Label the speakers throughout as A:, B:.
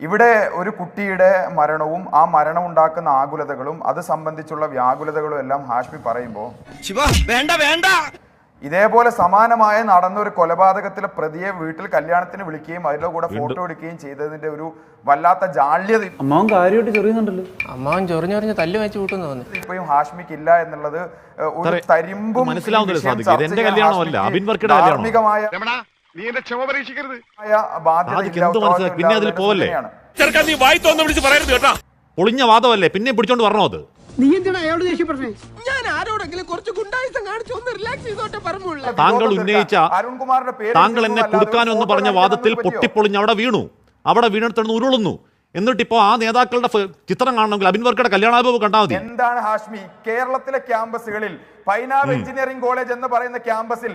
A: ഇവിടെ ഒരു കുട്ടിയുടെ മരണവും ആ മരണം ഉണ്ടാക്കുന്ന ആകുലതകളും അത് സംബന്ധിച്ചുള്ള വ്യാകുലതകളും എല്ലാം ഹാഷ്മി പറയുമ്പോൾ ഇതേപോലെ സമാനമായ നടന്നൊരു കൊലപാതകത്തിലെ പ്രതിയെ വീട്ടിൽ കല്യാണത്തിന് വിളിക്കുകയും അതിന്റെ കൂടെ ഫോട്ടോ എടുക്കുകയും ചെയ്തതിന്റെ ഒരു വല്ലാത്ത ജാള്യത
B: അമ്മാവൻ കാര്യമായിട്ട് ചൊറിയുന്നുണ്ടല്ലോ.
C: അമ്മാവൻ ചൊറിഞ്ഞൊറിഞ്ഞ് തല്ല് വെച്ച് കൂട്ടുന്നു
A: ഇപ്പോഴും ഹാഷ്മിക്ക് ഇല്ല എന്നുള്ളത് ഒരു തരിമ്പും
D: ഒളിഞ്ഞ വാദമല്ലേ പിന്നെ പിടിച്ചോണ്ട് പറഞ്ഞോ അത്. താങ്കൾ ഉന്നയിച്ച താങ്കൾ എന്നെ കൊടുക്കാനെന്ന് പറഞ്ഞ വാദത്തിൽ പൊട്ടിപ്പൊളിഞ്ഞ് അവിടെ വീണു. അവിടെ വീണെടുത്തെന്ന് ഉരുളുന്നു. എന്നിട്ടിപ്പോ ആ നേതാക്കളുടെ ചിത്രം കാണണമെങ്കിൽ അബിൻ വർക്കയുടെ കല്യാണാൽബം കണ്ടാൽ മതി.
A: എന്താണ് ഹാഷ്മി കേരളത്തിലെ ക്യാമ്പസുകളിൽ പൈനാവ് എഞ്ചിനീയറിംഗ് കോളേജ് എന്ന് പറയുന്ന ക്യാമ്പസിൽ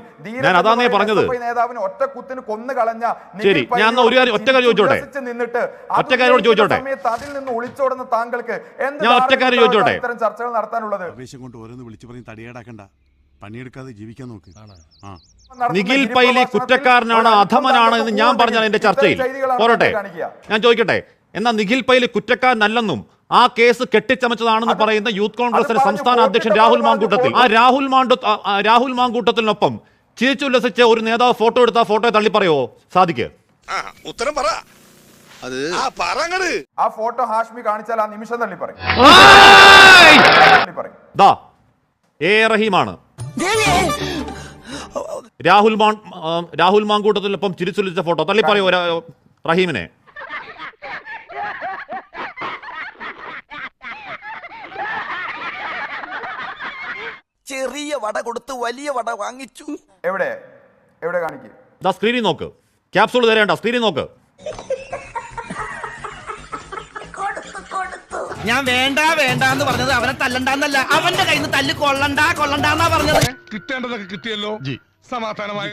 D: ഞാൻ അതാണേ പറഞ്ഞത്.
A: നേതാവിനെ ഒറ്റ കുത്തിന് കൊന്നു കളഞ്ഞ
D: ശരി, ഞാൻ ഒറ്റ കാര്യം ചോദിച്ചോട്ടെ, ഒറ്റ കാര്യം ചോദിച്ചോട്ടെ,
A: അതിൽ നിന്ന് ഒളിച്ചോടുന്ന താങ്കൾക്ക്
D: ഞാൻ ഒറ്റ കാര്യം ചോദിച്ചോട്ടെ,
A: ഇത്തരം ചർച്ചകൾ നടത്താനുള്ളത്
E: പണിയെടുക്കാതെ ജീവിക്കാൻ നോക്ക്.
D: നിഖിൽ പൈലി കുറ്റക്കാരനാണ്, അധമനാണ് എന്ന് ഞാൻ പറഞ്ഞാൽ എന്റെ ചർച്ചയിൽ പോരട്ടെ. ഞാൻ ചോദിക്കട്ടെ, എന്നാൽ നിഖിൽ പൈലി കുറ്റക്കാരനല്ലെന്നും ആ കേസ് കെട്ടിച്ചമച്ചതാണെന്ന് പറയുന്ന യൂത്ത് കോൺഗ്രസിന്റെ സംസ്ഥാന അധ്യക്ഷൻ രാഹുൽ മാങ്കൂട്ടത്തിൽ, ആ രാഹുൽ മാങ്കൂട്ടത്തിനൊപ്പം ചിരിച്ചുല്ലസിച്ച് ഒരു നേതാവ് ഫോട്ടോ എടുത്ത ഫോട്ടോയെ തള്ളി പറയോ സാദിക്ക്?
F: ഉത്തരം പറ.
A: ആ ഫോട്ടോ ഹാഷ്മി കാണിച്ചാൽ ആ നിമിഷം തള്ളി പറയും.
D: എ റഹീമാണ് രാഹുൽ മാങ്കൂട്ടത്തിനൊപ്പം ചിരിച്ചുല്ലസിച്ച ഫോട്ടോ തള്ളി പറയോ റഹീമിനെ?
F: ചെറിയ വട കൊടുത്ത് വലിയ വട വാങ്ങിച്ചു.
A: എവിടെ കാണിക്കും?
D: സ്ക്രീനിൽ നോക്ക്, ക്യാപ്സൂൾ തരേണ്ട, സ്ക്രീനിൽ നോക്ക്.
F: ഞാൻ വേണ്ട എന്ന് പറഞ്ഞത് അവനെ തല്ലണ്ടെന്നല്ല, അവന്റെ കയ്യിൽ നിന്ന് തല്ല് കൊള്ളണ്ടാന്നാ പറഞ്ഞത്.
E: കിട്ടേണ്ടതൊക്കെ കിട്ടിയല്ലോ, സമാധാനമായി.